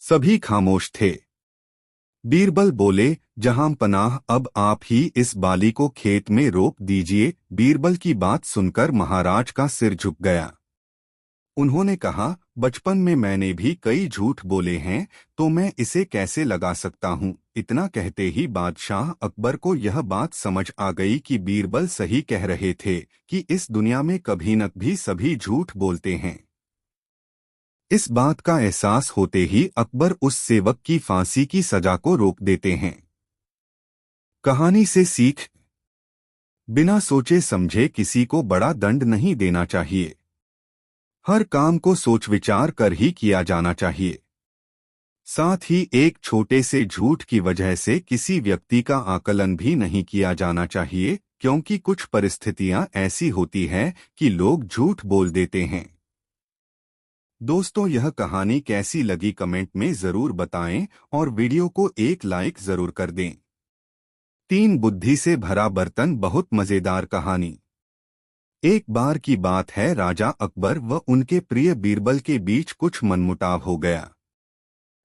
सभी खामोश थे। बीरबल बोले, जहां पनाह, अब आप ही इस बाली को खेत में रोप दीजिए। बीरबल की बात सुनकर महाराज का सिर झुक गया। उन्होंने कहा, बचपन में मैंने भी कई झूठ बोले हैं, तो मैं इसे कैसे लगा सकता हूँ। इतना कहते ही बादशाह अकबर को यह बात समझ आ गई कि बीरबल सही कह रहे थे कि इस दुनिया में कभी न कभी सभी झूठ बोलते हैं। इस बात का एहसास होते ही अकबर उस सेवक की फांसी की सजा को रोक देते हैं। कहानी से सीख, बिना सोचे समझे किसी को बड़ा दंड नहीं देना चाहिए। हर काम को सोच विचार कर ही किया जाना चाहिए। साथ ही एक छोटे से झूठ की वजह से किसी व्यक्ति का आकलन भी नहीं किया जाना चाहिए, क्योंकि कुछ परिस्थितियां ऐसी होती हैं कि लोग झूठ बोल देते हैं। दोस्तों, यह कहानी कैसी लगी कमेंट में जरूर बताएं और वीडियो को एक लाइक जरूर कर दें। 3 बुद्धि से भरा बर्तन बहुत मजेदार कहानी। एक बार की बात है, राजा अकबर व उनके प्रिय बीरबल के बीच कुछ मनमुटाव हो गया।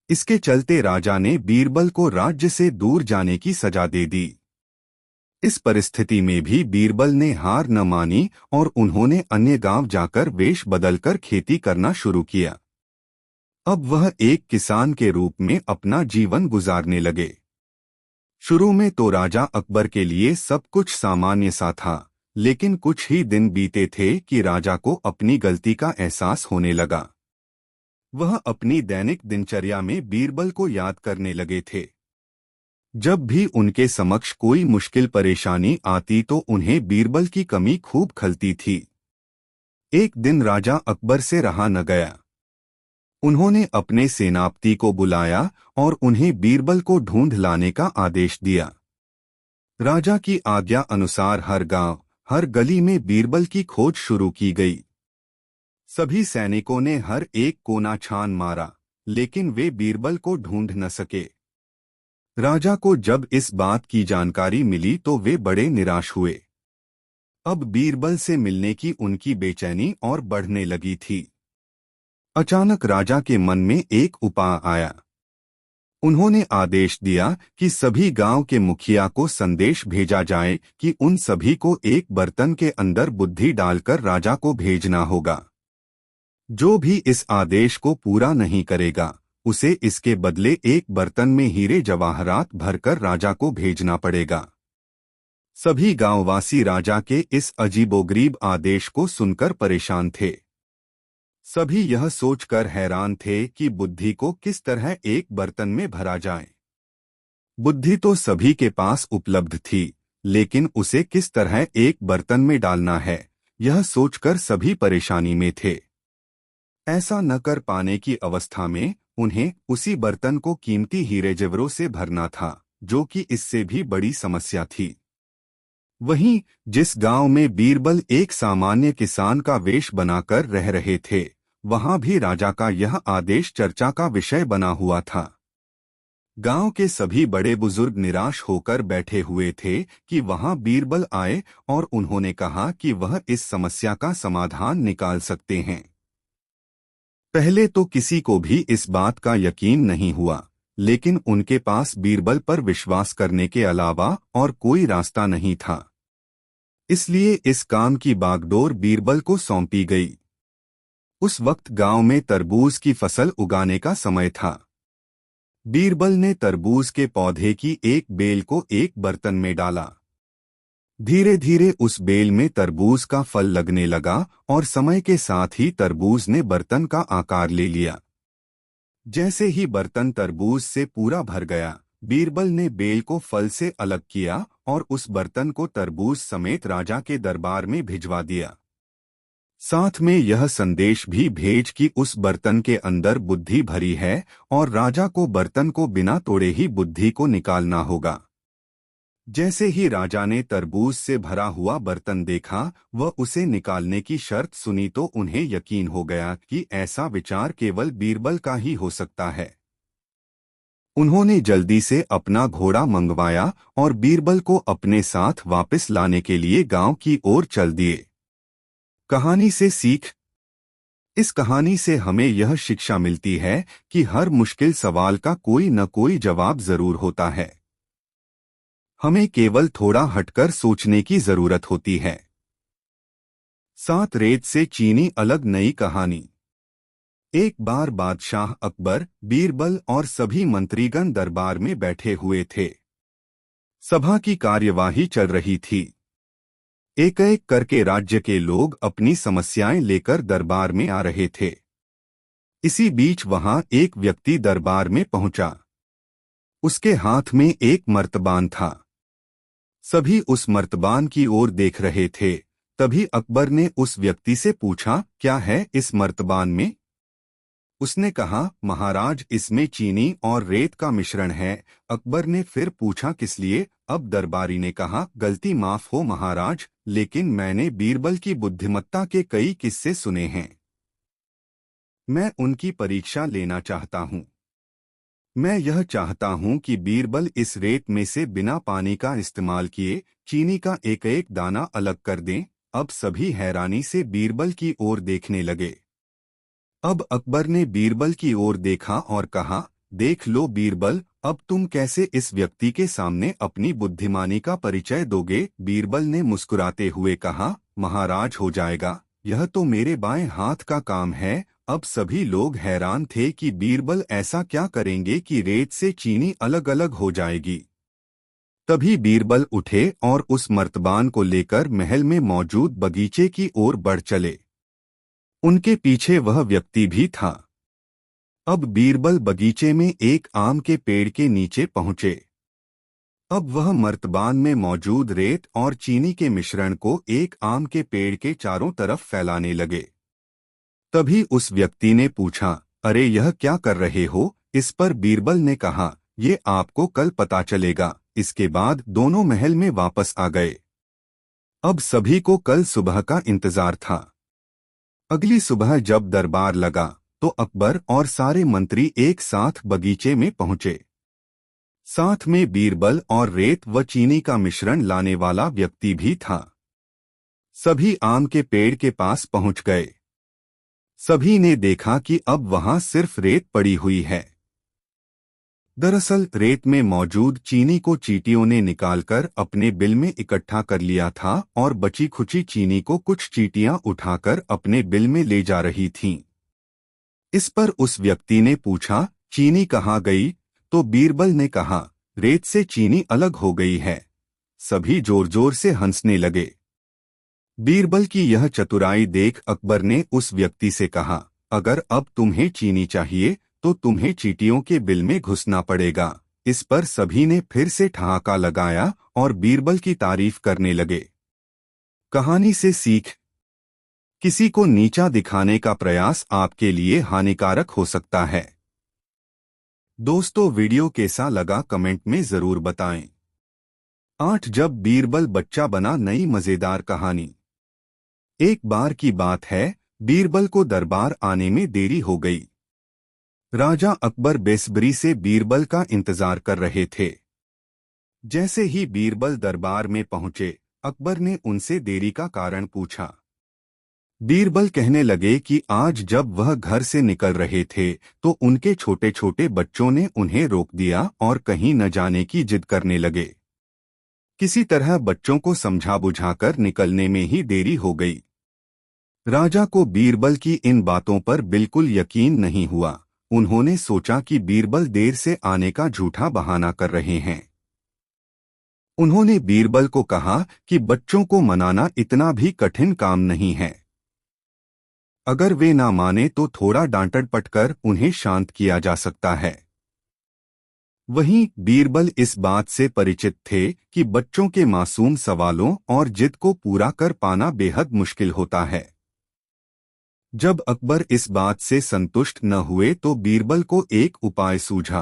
इसके चलते राजा ने बीरबल को राज्य से दूर जाने की सजा दे दी। इस परिस्थिति में भी बीरबल ने हार न मानी और उन्होंने अन्य गांव जाकर वेश बदलकर खेती करना शुरू किया। अब वह एक किसान के रूप में अपना जीवन गुजारने लगे। शुरू में तो राजा अकबर के लिए सब कुछ सामान्य सा था, लेकिन कुछ ही दिन बीते थे कि राजा को अपनी गलती का एहसास होने लगा। वह अपनी दैनिक दिनचर्या में बीरबल को याद करने लगे थे। जब भी उनके समक्ष कोई मुश्किल परेशानी आती तो उन्हें बीरबल की कमी खूब खलती थी। एक दिन राजा अकबर से रहा न गया। उन्होंने अपने सेनापति को बुलाया और उन्हें बीरबल को ढूंढ लाने का आदेश दिया। राजा की आज्ञा अनुसार हर गांव, हर गली में बीरबल की खोज शुरू की गई। सभी सैनिकों ने हर एक कोना छान मारा, लेकिन वे बीरबल को ढूंढ न सके। राजा को जब इस बात की जानकारी मिली तो वे बड़े निराश हुए। अब बीरबल से मिलने की उनकी बेचैनी और बढ़ने लगी थी। अचानक राजा के मन में एक उपाय आया। उन्होंने आदेश दिया कि सभी गांव के मुखिया को संदेश भेजा जाए कि उन सभी को एक बर्तन के अंदर बुद्धि डालकर राजा को भेजना होगा। जो भी इस आदेश को पूरा नहीं करेगा, उसे इसके बदले एक बर्तन में हीरे जवाहरात भरकर राजा को भेजना पड़ेगा। सभी गांववासी राजा के इस अजीबोगरीब आदेश को सुनकर परेशान थे। सभी यह सोचकर हैरान थे कि बुद्धि को किस तरह एक बर्तन में भरा जाए। बुद्धि तो सभी के पास उपलब्ध थी, लेकिन उसे किस तरह एक बर्तन में डालना है, यह सोचकर सभी परेशानी में थे। ऐसा न कर पाने की अवस्था में उन्हें उसी बर्तन को कीमती हीरे जेवरों से भरना था, जो कि इससे भी बड़ी समस्या थी। वहीं जिस गांव में बीरबल एक सामान्य किसान का वेश बनाकर रह रहे थे, वहां भी राजा का यह आदेश चर्चा का विषय बना हुआ था। गांव के सभी बड़े बुजुर्ग निराश होकर बैठे हुए थे कि वहां बीरबल आए और उन्होंने कहा कि वह इस समस्या का समाधान निकाल सकते हैं। पहले तो किसी को भी इस बात का यकीन नहीं हुआ, लेकिन उनके पास बीरबल पर विश्वास करने के अलावा और कोई रास्ता नहीं था। इसलिए इस काम की बागडोर बीरबल को सौंपी गई। उस वक्त गांव में तरबूज की फसल उगाने का समय था। बीरबल ने तरबूज के पौधे की एक बेल को एक बर्तन में डाला। धीरे धीरे उस बेल में तरबूज का फल लगने लगा और समय के साथ ही तरबूज ने बर्तन का आकार ले लिया। जैसे ही बर्तन तरबूज से पूरा भर गया, बीरबल ने बेल को फल से अलग किया और उस बर्तन को तरबूज समेत राजा के दरबार में भिजवा दिया। साथ में यह संदेश भी भेज कि उस बर्तन के अंदर बुद्धि भरी है और राजा को बर्तन को बिना तोड़े ही बुद्धि को निकालना होगा। जैसे ही राजा ने तरबूज से भरा हुआ बर्तन देखा व उसे निकालने की शर्त सुनी तो उन्हें यकीन हो गया कि ऐसा विचार केवल बीरबल का ही हो सकता है। उन्होंने जल्दी से अपना घोड़ा मंगवाया और बीरबल को अपने साथ वापस लाने के लिए गांव की ओर चल दिए। कहानी से सीख, इस कहानी से हमें यह शिक्षा मिलती है कि हर मुश्किल सवाल का कोई न कोई जवाब जरूर होता है। हमें केवल थोड़ा हटकर सोचने की जरूरत होती है। 7 रेत से चीनी अलग नई कहानी। एक बार बादशाह अकबर, बीरबल और सभी मंत्रीगण दरबार में बैठे हुए थे। सभा की कार्यवाही चल रही थी। एक एक करके राज्य के लोग अपनी समस्याएं लेकर दरबार में आ रहे थे। इसी बीच वहां एक व्यक्ति दरबार में पहुंचा। उसके हाथ में एक मर्तबान था। सभी उस मर्तबान की ओर देख रहे थे। तभी अकबर ने उस व्यक्ति से पूछा, क्या है इस मर्तबान में? उसने कहा, महाराज, इसमें चीनी और रेत का मिश्रण है। अकबर ने फिर पूछा, किस लिए? अब दरबारी ने कहा, गलती माफ हो महाराज, लेकिन मैंने बीरबल की बुद्धिमत्ता के कई किस्से सुने हैं। मैं उनकी परीक्षा लेना चाहता हूँ। मैं यह चाहता हूँ कि बीरबल इस रेत में से बिना पानी का इस्तेमाल किए चीनी का एक एक दाना अलग कर दें। अब सभी हैरानी से बीरबल की ओर देखने लगे। अब अकबर ने बीरबल की ओर देखा और कहा, देख लो बीरबल, अब तुम कैसे इस व्यक्ति के सामने अपनी बुद्धिमानी का परिचय दोगे? बीरबल ने मुस्कुराते हुए कहा, महाराज हो जाएगा, यह तो मेरे बाएं हाथ का काम है। अब सभी लोग हैरान थे कि बीरबल ऐसा क्या करेंगे कि रेत से चीनी अलग अलग हो जाएगी। तभी बीरबल उठे और उस मर्तबान को लेकर महल में मौजूद बगीचे की ओर बढ़ चले। उनके पीछे वह व्यक्ति भी था। अब बीरबल बगीचे में एक आम के पेड़ के नीचे पहुंचे। अब वह मर्तबान में मौजूद रेत और चीनी के मिश्रण को एक आम के पेड़ के चारों तरफ फैलाने लगे। तभी उस व्यक्ति ने पूछा, अरे यह क्या कर रहे हो? इस पर बीरबल ने कहा, ये आपको कल पता चलेगा। इसके बाद दोनों महल में वापस आ गए। अब सभी को कल सुबह का इंतजार था। अगली सुबह जब दरबार लगा तो अकबर और सारे मंत्री एक साथ बगीचे में पहुंचे। साथ में बीरबल और रेत व चीनी का मिश्रण लाने वाला व्यक्ति भी था। सभी आम के पेड़ के पास पहुंच गए। सभी ने देखा कि अब वहां सिर्फ रेत पड़ी हुई है। दरअसल रेत में मौजूद चीनी को चींटियों ने निकालकर अपने बिल में इकट्ठा कर लिया था और बची खुची चीनी को कुछ चींटियां उठाकर अपने बिल में ले जा रही थीं। इस पर उस व्यक्ति ने पूछा, चीनी कहाँ गई? तो बीरबल ने कहा, रेत से चीनी अलग हो गई है। सभी जोर जोर से हंसने लगे। बीरबल की यह चतुराई देख अकबर ने उस व्यक्ति से कहा, अगर अब तुम्हें चीनी चाहिए तो तुम्हें चींटियों के बिल में घुसना पड़ेगा। इस पर सभी ने फिर से ठहाका लगाया और बीरबल की तारीफ करने लगे। कहानी से सीख, किसी को नीचा दिखाने का प्रयास आपके लिए हानिकारक हो सकता है। दोस्तों, वीडियो कैसा लगा कमेंट में जरूर बताएं। 8 जब बीरबल बच्चा बना, नई मजेदार कहानी। एक बार की बात है, बीरबल को दरबार आने में देरी हो गई। राजा अकबर बेसब्री से बीरबल का इंतजार कर रहे थे। जैसे ही बीरबल दरबार में पहुंचे, अकबर ने उनसे देरी का कारण पूछा। बीरबल कहने लगे कि आज जब वह घर से निकल रहे थे तो उनके छोटे छोटे बच्चों ने उन्हें रोक दिया और कहीं न जाने की जिद करने लगे। किसी तरह बच्चों को समझा बुझाकर निकलने में ही देरी हो गई। राजा को बीरबल की इन बातों पर बिल्कुल यकीन नहीं हुआ। उन्होंने सोचा कि बीरबल देर से आने का झूठा बहाना कर रहे हैं। उन्होंने बीरबल को कहा कि बच्चों को मनाना इतना भी कठिन काम नहीं है। अगर वे ना माने तो थोड़ा डांट-डपट कर उन्हें शांत किया जा सकता है। वहीं बीरबल इस बात से परिचित थे कि बच्चों के मासूम सवालों और जिद को पूरा कर पाना बेहद मुश्किल होता है। जब अकबर इस बात से संतुष्ट न हुए तो बीरबल को एक उपाय सूझा।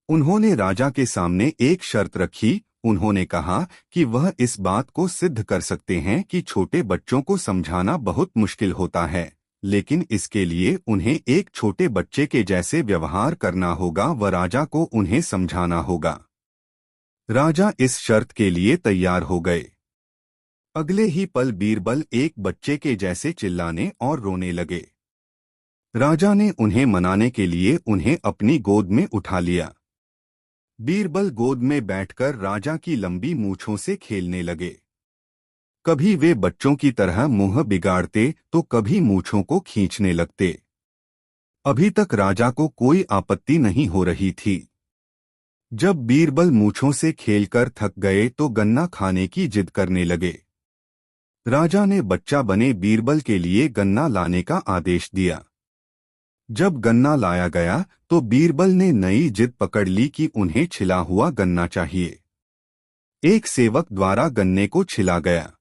उन्होंने राजा के सामने एक शर्त रखी। उन्होंने कहा कि वह इस बात को सिद्ध कर सकते हैं कि छोटे बच्चों को समझाना बहुत मुश्किल होता है, लेकिन इसके लिए उन्हें एक छोटे बच्चे के जैसे व्यवहार करना होगा व राजा को उन्हें समझाना होगा। राजा इस शर्त के लिए तैयार हो गए। अगले ही पल बीरबल एक बच्चे के जैसे चिल्लाने और रोने लगे। राजा ने उन्हें मनाने के लिए उन्हें अपनी गोद में उठा लिया। बीरबल गोद में बैठकर राजा की लंबी मूंछों से खेलने लगे। कभी वे बच्चों की तरह मुंह बिगाड़ते तो कभी मूंछों को खींचने लगते। अभी तक राजा को कोई आपत्ति नहीं हो रही थी। जब बीरबल मूंछों से खेलकर थक गए तो गन्ना खाने की जिद करने लगे। राजा ने बच्चा बने बीरबल के लिए गन्ना लाने का आदेश दिया। जब गन्ना लाया गया तो बीरबल ने नई जिद पकड़ ली कि उन्हें छिला हुआ गन्ना चाहिए। एक सेवक द्वारा गन्ने को छिला गया।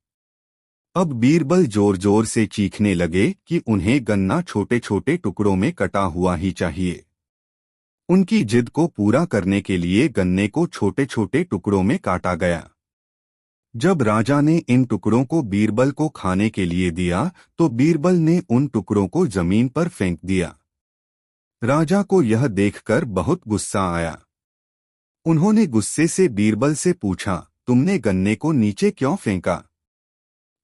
अब बीरबल जोर जोर से चीखने लगे कि उन्हें गन्ना छोटे छोटे टुकड़ों में कटा हुआ ही चाहिए। उनकी जिद को पूरा करने के लिए गन्ने को छोटे छोटे टुकड़ों में काटा गया। जब राजा ने इन टुकड़ों को बीरबल को खाने के लिए दिया तो बीरबल ने उन टुकड़ों को जमीन पर फेंक दिया। राजा को यह देखकर बहुत गुस्सा आया। उन्होंने गुस्से से बीरबल से पूछा, तुमने गन्ने को नीचे क्यों फेंका?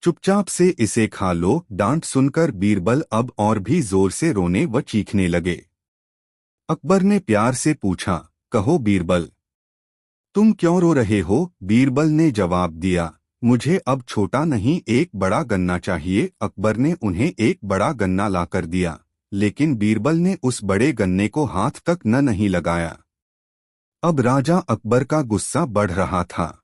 चुपचाप से इसे खा लो। डांट सुनकर बीरबल अब और भी जोर से रोने व चीखने लगे। अकबर ने प्यार से पूछा, कहो बीरबल, तुम क्यों रो रहे हो? बीरबल ने जवाब दिया, मुझे अब छोटा नहीं एक बड़ा गन्ना चाहिए। अकबर ने उन्हें एक बड़ा गन्ना लाकर दिया, लेकिन बीरबल ने उस बड़े गन्ने को हाथ तक न नहीं लगाया। अब राजा अकबर का गुस्सा बढ़ रहा था।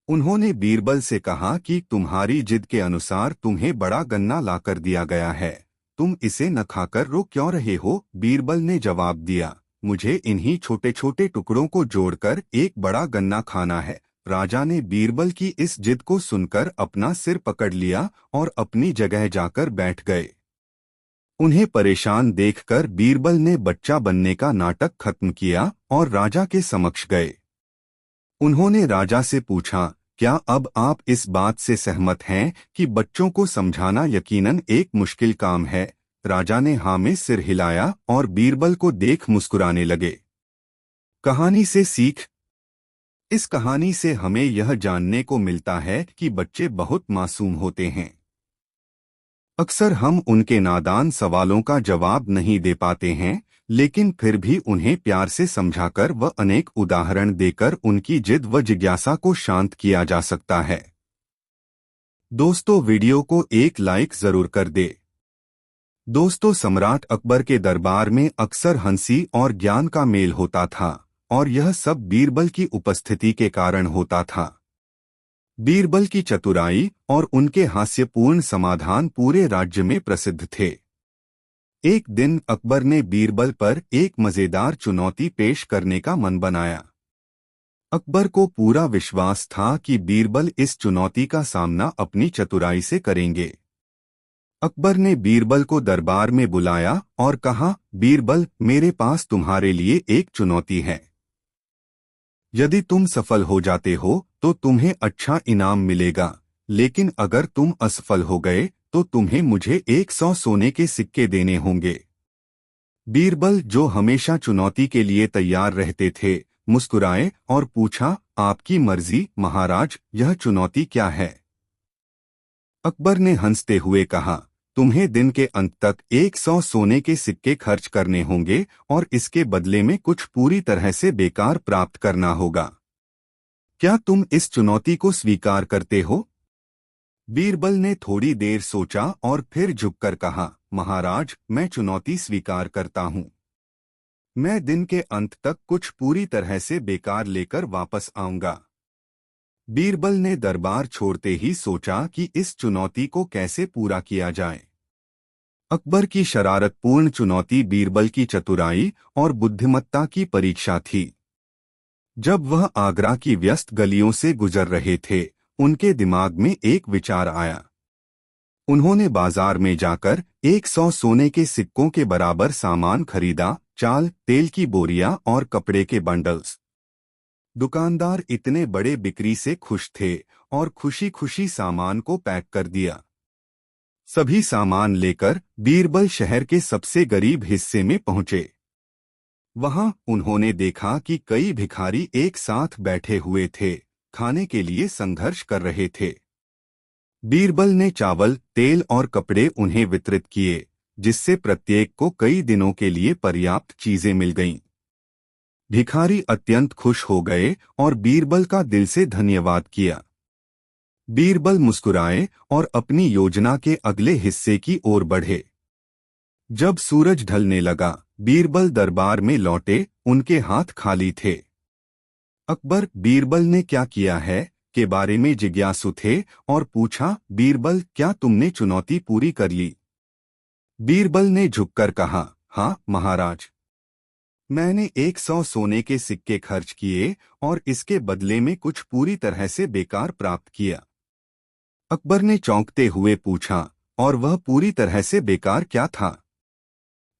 उन्होंने बीरबल से कहा कि तुम्हारी जिद के अनुसार तुम्हें बड़ा गन्ना लाकर दिया गया है, तुम इसे न खाकर रो क्यों रहे हो? बीरबल ने जवाब दिया, मुझे इन्हीं छोटे छोटे टुकड़ों को जोड़कर एक बड़ा गन्ना खाना है। राजा ने बीरबल की इस जिद को सुनकर अपना सिर पकड़ लिया और अपनी जगह जाकर बैठ गए। उन्हें परेशान देखकर बीरबल ने बच्चा बनने का नाटक खत्म किया और राजा के समक्ष गए। उन्होंने राजा से पूछा, क्या अब आप इस बात से सहमत हैं कि बच्चों को समझाना यकीनन एक मुश्किल काम है? राजा ने हाँ में सिर हिलाया और बीरबल को देख मुस्कुराने लगे। कहानी से सीख। इस कहानी से हमें यह जानने को मिलता है कि बच्चे बहुत मासूम होते हैं। अक्सर हम उनके नादान सवालों का जवाब नहीं दे पाते हैं, लेकिन फिर भी उन्हें प्यार से समझाकर व अनेक उदाहरण देकर उनकी जिद व जिज्ञासा को शांत किया जा सकता है। दोस्तों, वीडियो को एक लाइक जरूर कर दे। दोस्तों, सम्राट अकबर के दरबार में अक्सर हंसी और ज्ञान का मेल होता था और यह सब बीरबल की उपस्थिति के कारण होता था। बीरबल की चतुराई और उनके हास्यपूर्ण समाधान पूरे राज्य में प्रसिद्ध थे। एक दिन अकबर ने बीरबल पर एक मजेदार चुनौती पेश करने का मन बनाया। अकबर को पूरा विश्वास था कि बीरबल इस चुनौती का सामना अपनी चतुराई से करेंगे। अकबर ने बीरबल को दरबार में बुलाया और कहा, बीरबल, मेरे पास तुम्हारे लिए एक चुनौती है। यदि तुम सफल हो जाते हो तो तुम्हें अच्छा इनाम मिलेगा, लेकिन अगर तुम असफल हो गए तो तुम्हें मुझे 100 सोने के सिक्के देने होंगे। बीरबल, जो हमेशा चुनौती के लिए तैयार रहते थे, मुस्कुराए और पूछा, आपकी मर्जी महाराज, यह चुनौती क्या है? अकबर ने हंसते हुए कहा, तुम्हें दिन के अंत तक 100 सोने के सिक्के खर्च करने होंगे और इसके बदले में कुछ पूरी तरह से बेकार प्राप्त करना होगा। क्या तुम इस चुनौती को स्वीकार करते हो? बीरबल ने थोड़ी देर सोचा और फिर झुककर कहा, महाराज, मैं चुनौती स्वीकार करता हूँ। मैं दिन के अंत तक कुछ पूरी तरह से बेकार लेकर वापस आऊंगा। बीरबल ने दरबार छोड़ते ही सोचा कि इस चुनौती को कैसे पूरा किया जाए। अकबर की शरारतपूर्ण चुनौती बीरबल की चतुराई और बुद्धिमत्ता की परीक्षा थी। जब वह आगरा की व्यस्त गलियों से गुजर रहे थे, उनके दिमाग में एक विचार आया। उन्होंने बाजार में जाकर 100 सोने के सिक्कों के बराबर सामान खरीदा, चाल, तेल की बोरियां और कपड़े के बंडल्स। दुकानदार इतने बड़े बिक्री से खुश थे और खुशी खुशी सामान को पैक कर दिया। सभी सामान लेकर बीरबल शहर के सबसे गरीब हिस्से में पहुंचे। वहां उन्होंने देखा कि कई भिखारी एक साथ बैठे हुए थे, खाने के लिए संघर्ष कर रहे थे। बीरबल ने चावल, तेल और कपड़े उन्हें वितरित किए, जिससे प्रत्येक को कई दिनों के लिए पर्याप्त चीजें मिल गईं। भिखारी अत्यंत खुश हो गए और बीरबल का दिल से धन्यवाद किया। बीरबल मुस्कुराए और अपनी योजना के अगले हिस्से की ओर बढ़े। जब सूरज ढलने लगा, बीरबल दरबार में लौटे, उनके हाथ खाली थे। अकबर बीरबल ने क्या किया है के बारे में जिज्ञासु थे और पूछा, बीरबल क्या तुमने चुनौती पूरी कर ली? बीरबल ने झुककर कहा, हाँ महाराज, मैंने 100 सोने के सिक्के खर्च किए और इसके बदले में कुछ पूरी तरह से बेकार प्राप्त किया। अकबर ने चौंकते हुए पूछा, और वह पूरी तरह से बेकार क्या था?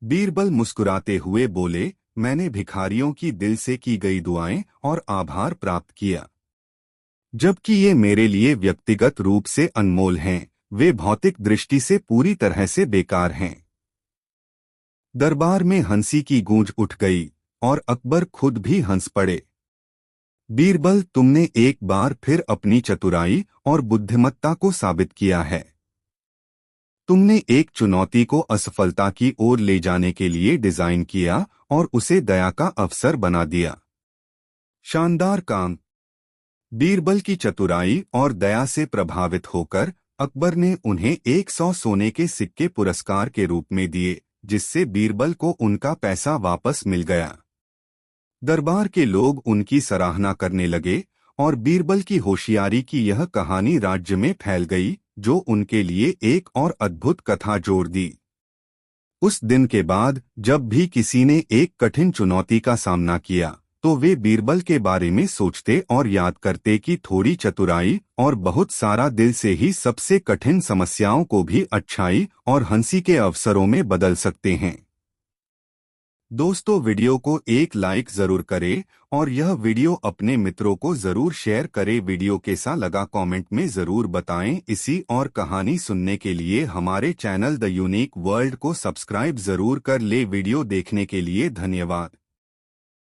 बीरबल मुस्कुराते हुए बोले, मैंने भिखारियों की दिल से की गई दुआएं और आभार प्राप्त किया। जबकि ये मेरे लिए व्यक्तिगत रूप से अनमोल हैं, वे भौतिक दृष्टि से पूरी तरह से बेकार हैं। दरबार में हंसी की गूंज उठ गई और अकबर खुद भी हंस पड़े। बीरबल, तुमने एक बार फिर अपनी चतुराई और बुद्धिमत्ता को साबित किया है। तुमने एक चुनौती को असफलता की ओर ले जाने के लिए डिजाइन किया और उसे दया का अवसर बना दिया। शानदार काम। बीरबल की चतुराई और दया से प्रभावित होकर अकबर ने उन्हें 100 सोने के सिक्के पुरस्कार के रूप में दिए, जिससे बीरबल को उनका पैसा वापस मिल गया। दरबार के लोग उनकी सराहना करने लगे और बीरबल की होशियारी की यह कहानी राज्य में फैल गई, जो उनके लिए एक और अद्भुत कथा जोड़ दी। उस दिन के बाद जब भी किसी ने एक कठिन चुनौती का सामना किया, तो वे बीरबल के बारे में सोचते और याद करते कि थोड़ी चतुराई और बहुत सारा दिल से ही सबसे कठिन समस्याओं को भी अच्छाई और हंसी के अवसरों में बदल सकते हैं। दोस्तों, वीडियो को एक लाइक जरूर करें और यह वीडियो अपने मित्रों को जरूर शेयर करें। वीडियो कैसा लगा कमेंट में जरूर बताएं। इसी और कहानी सुनने के लिए हमारे चैनल द यूनिक वर्ल्ड को सब्सक्राइब जरूर कर ले। वीडियो देखने के लिए धन्यवाद।